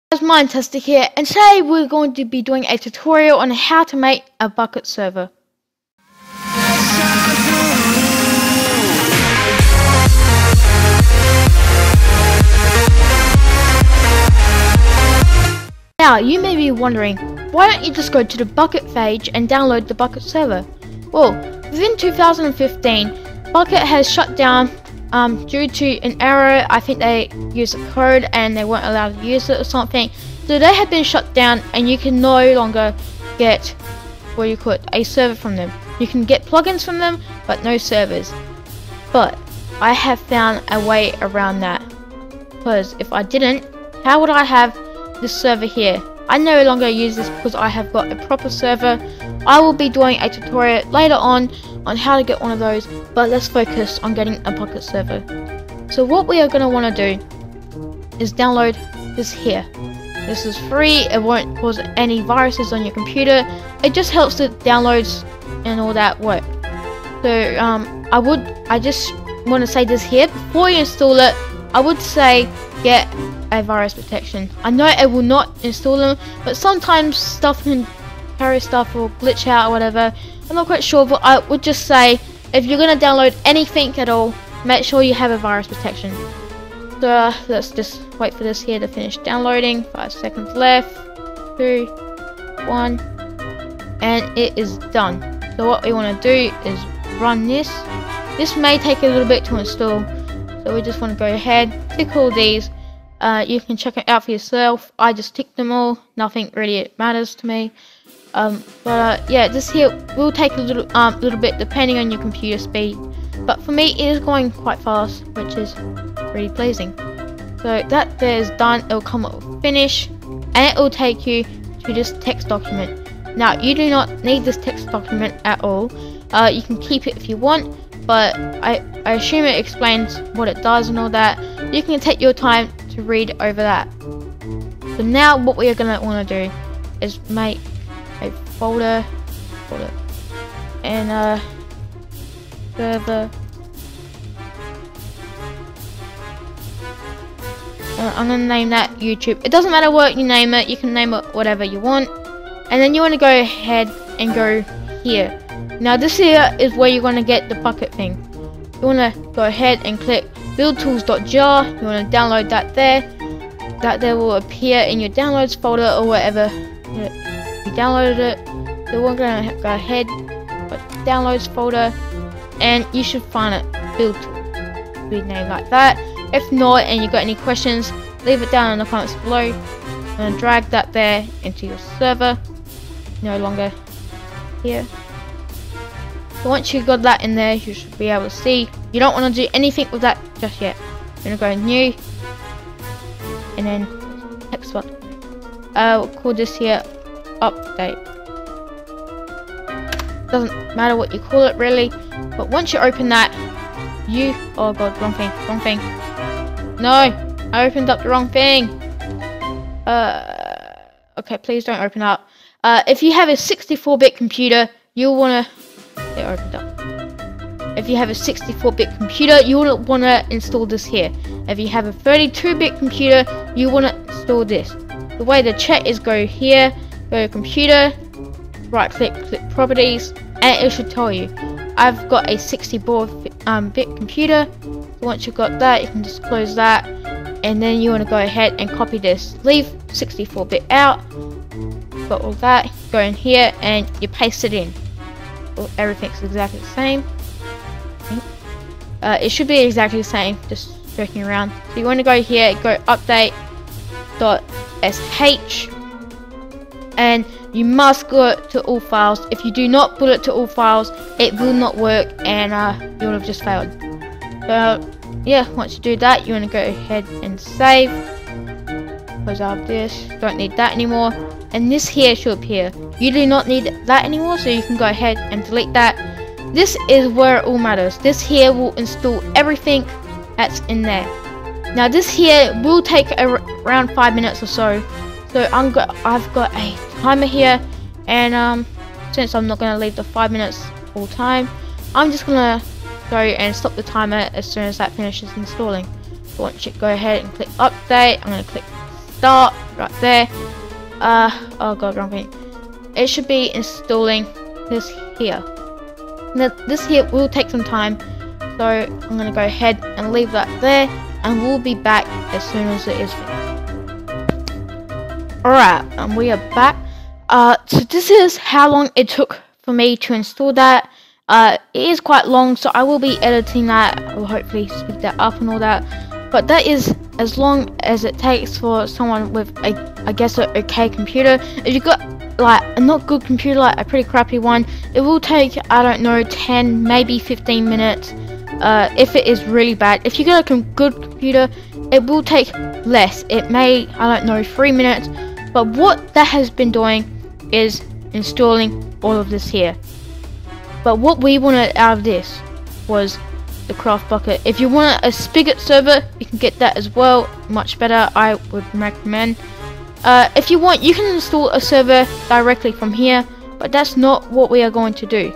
Guys, Mindtester here, and today we're going to be doing a tutorial on how to make a Bukkit server. Now, you may be wondering, why don't you just go to the Bukkit page and download the Bukkit server? Well, within 2015, Bukkit has shut down due to an error. I think they used a code and they weren't allowed to use it or something. So they have been shut down and you can no longer get, a server from them. You can get plugins from them, but no servers. But I have found a way around that. Because if I didn't, how would I have this server here? I no longer use this because I have got a proper server. I will be doing a tutorial later on how to get one of those, but let's focus on getting a Bukkit server. So what we are going to want to do is download this here. This is free, it won't cause any viruses on your computer, it just helps the downloads and all that work. So I just want to say this here, before you install it, I would say get a virus protection. I know it will not install them, but sometimes stuff can carry stuff or glitch out or whatever. I'm not quite sure, but I would just say if you're going to download anything at all, make sure you have a virus protection. So let's just wait for this here to finish downloading. 5 seconds left. 2, 1, and it is done. So what we want to do is run this. This may take a little bit to install, so we just want to go ahead, tick all these. You can check it out for yourself. I just ticked them all. Nothing really matters to me. Yeah, this here will take a little bit depending on your computer speed. But for me, it is going quite fast, which is pretty pleasing. So that there is done. It will come up with finish, and it will take you to this text document. Now, you do not need this text document at all. You can keep it if you want, but I assume it explains what it does and all that. You can take your time to read over that. So now what we are going to want to do is make a folder and server. I'm going to name that YouTube. It doesn't matter what you name it, you can name it whatever you want. And then you want to go ahead and go here. Now this here is where you're going to get the Bukkit thing. You want to go ahead and click BuildTools.jar. You want to download that there. That there will appear in your downloads folder or wherever you downloaded it. So we're going to go ahead, put downloads folder, and you should find it. BuildTools. Be named like that. If not, and you got any questions, leave it down in the comments below. I'm going to drag that there into your server. No longer here. So once you got that in there, you should be able to see. You don't want to do anything with that just yet. You're going to go new, and then text one. We'll call this here update. Doesn't matter what you call it really, but once you open that, oh god, wrong thing. No, I opened up the wrong thing. Okay, please don't open up. If you have a 64-bit computer, you'll wanna. It opened up. If you have a 64-bit computer, you will want to install this here. If you have a 32-bit computer, you want to install this. The way to check is go here, go to computer, right click properties, and it should tell you. I've got a 64-bit computer. So once you've got that, you can just close that, and then you want to go ahead and copy this. Leave 64-bit out. Got all that. Go in here and you paste it in. Everything's exactly the same. It should be exactly the same, just joking around. So you want to go here, go update.sh, and you must go to all files. If you do not put it to all files, it will not work, and you will have just failed. So yeah, once you do that, you want to go ahead and save. Close out this, don't need that anymore, and this here should appear. You do not need that anymore, so you can go ahead and delete that. This is where it all matters. This here will install everything that's in there. Now this here will take around 5 minutes or so. So I've got a timer here, and since I'm not going to leave the 5 minutes all time, I'm just going to go and stop the timer as soon as that finishes installing. So once you go ahead and click update, I'm going to click start right there. Oh god, wrong thing. It should be installing this here. Now this here will take some time, so I'm gonna go ahead and leave that there, and we'll be back as soon as it is finished. Alright, and we are back. So this is how long it took for me to install that. It is quite long, so I will be editing that. I will hopefully speed that up and all that. But that is as long as it takes for someone with I guess an okay computer. If you got like a not good computer, like a pretty crappy one, it will take, I don't know, 10 maybe 15 minutes if it is really bad. If you got a good computer, it will take less. It may, I don't know, 3 minutes. But what that has been doing is installing all of this here. But what we wanted out of this was the craft bucket. If you want a spigot server, you can get that as well, much better, I would recommend. If you want, you can install a server directly from here, but that's not what we are going to do.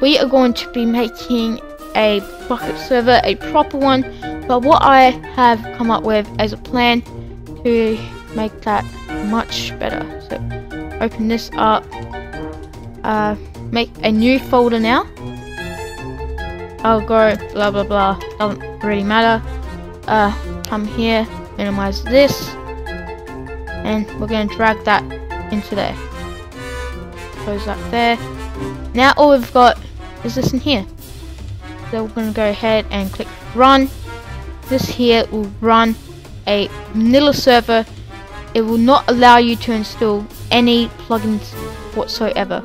We are going to be making a bucket server, a proper one, but what I have come up with as a plan to make that much better. So open this up, make a new folder now. I'll go blah blah blah, doesn't really matter. Come here, minimize this, and we're going to drag that into there. Close that there. Now all we've got is this in here. So we're going to go ahead and click run. This here will run a vanilla server. It will not allow you to install any plugins whatsoever.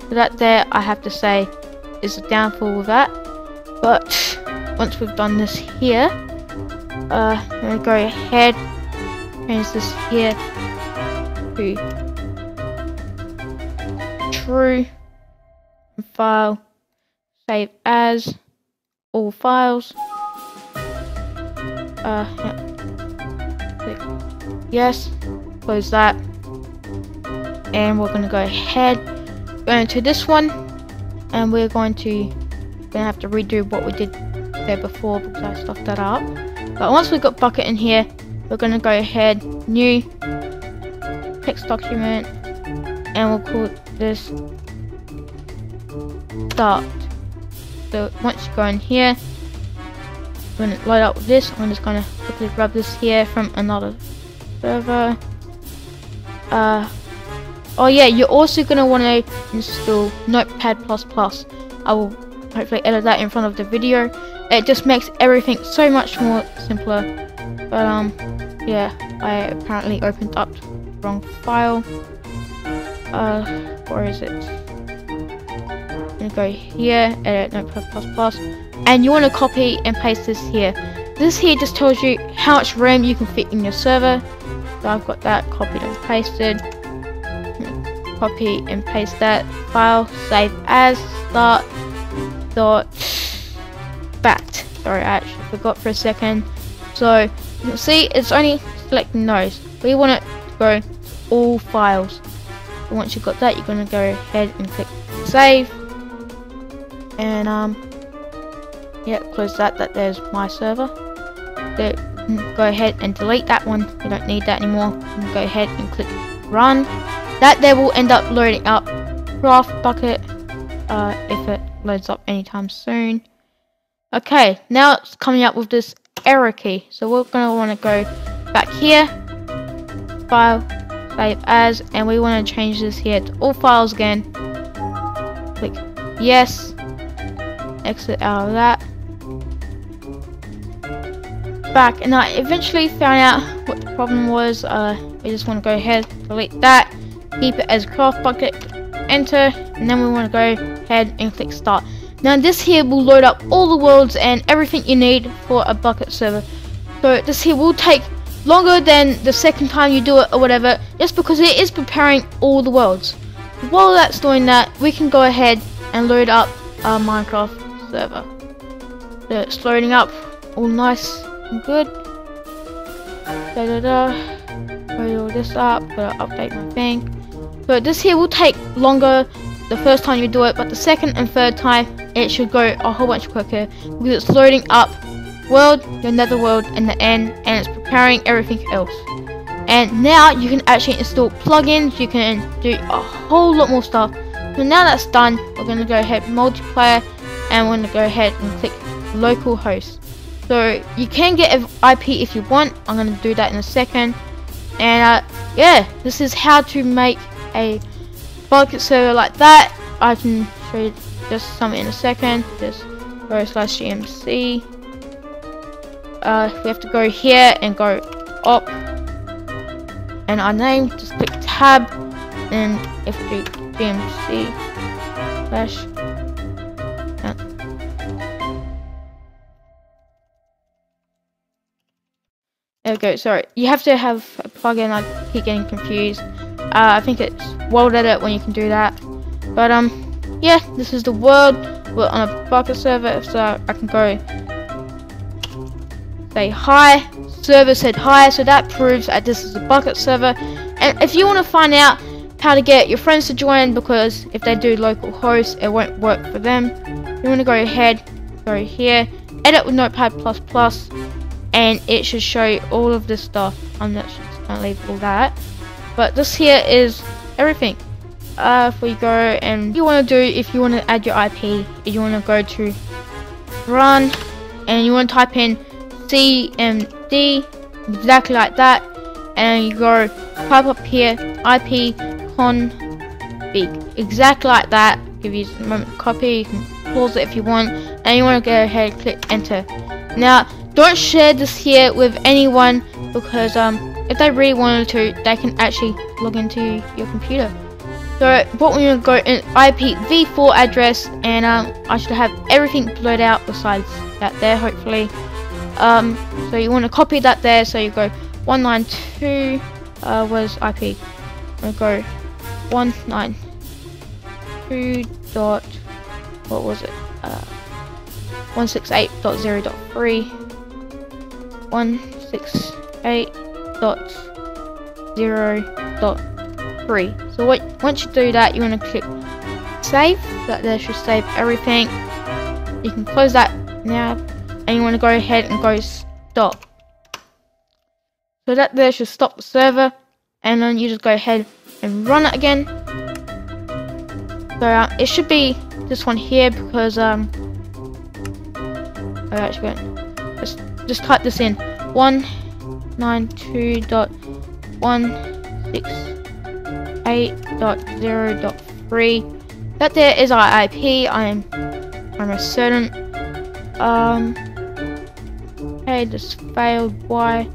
So that there, I have to say, is a downfall with that. But once we've done this here, I'm going to go ahead, change this here to true, file, save as, all files. Click yes, close that, and we're going to go ahead, go into this one, and we're going to have to redo what we did there before because I stuffed that up. But once we've got Bukkit in here, we're going to go ahead, new text document, and we'll call this start. So once you go in here, we're going to load up with this. I'm just going to quickly grab this here from another server. Oh yeah, you're also going to want to install Notepad++. I will hopefully edit that in front of the video. It just makes everything so much more simpler. But yeah, I apparently opened up the wrong file. Where is it? I'm going to go here, edit Notepad++, and you want to copy and paste this here. This here just tells you how much RAM you can fit in your server. So I've got that copied and pasted. Copy and paste that file, save as, start dot bat. Sorry, I actually forgot for a second. So you'll see it's only selecting those. We want it to go all files. So once you've got that, you're going to go ahead and click save, and yeah, close that. There's my server. So go ahead and delete that one. You don't need that anymore. Go ahead and click run. That there will end up loading up Craft Bucket if it loads up anytime soon. Okay, now it's coming up with this error key. So we're going to want to go back here, file, save as, and we want to change this here to all files again. Click yes, exit out of that. Back, and I eventually found out what the problem was. We just want to go ahead, delete that, keep it as Craft Bucket, enter, and then we want to go ahead and click start. Now this here will load up all the worlds and everything you need for a Bukkit server. So this here will take longer than the second time you do it or whatever, just because it is preparing all the worlds. While that's doing that, we can go ahead and load up our Minecraft server. So it's loading up all nice and good. Load all this up, gotta update my thing. So this here will take longer the first time you do it, but the second and third time it should go a whole bunch quicker because it's loading up world, your nether world, and the end, and it's preparing everything else. And now you can actually install plugins. You can do a whole lot more stuff. So now that's done, we're going to go ahead multiplayer, and we're going to go ahead and click local host. So you can get an IP if you want. I'm going to do that in a second. And yeah, this is how to make a Bukkit server like that. I can show you just something in a second. Just go /gmc. We have to go here and go op, and our name, just click tab, and if we do gmc slash there we go. Sorry, you have to have a plugin. I keep getting confused. I think it's World Edit when you can do that. But yeah, this is the world. We're on a Bukkit server, so I can go say hi. Server said hi, so that proves that this is a Bukkit server. And if you want to find out how to get your friends to join, because if they do local host, it won't work for them, you want to go ahead, go here, edit with Notepad++, and it should show you all of this stuff. I'm not just gonna leave all that, but this here is everything. If we go, and you want to do, if you want to add your IP, you want to go to run, and you want to type in CMD, exactly like that, and you go type up here IP config, exactly like that. Give you a moment to copy. You can pause it if you want, and you want to go ahead and click enter. Now don't share this here with anyone, because if they really wanted to, they can actually log into your computer. So what we're going to go in IPv4 address, and I should have everything blurred out besides that there, hopefully. So you want to copy that there, so you go 192 where's IP? I'm gonna go 192 dot, what was it, 168.0.3 168.0.3. So once you do that, you want to click save. That there should save everything. You can close that now, and you want to go ahead and go stop. So that there should stop the server, and then you just go ahead and run it again. So it should be this one here, because I'm actually going, just type this in 192.168.0.3. That there is our IP. I'm almost certain. Okay, this failed. Why?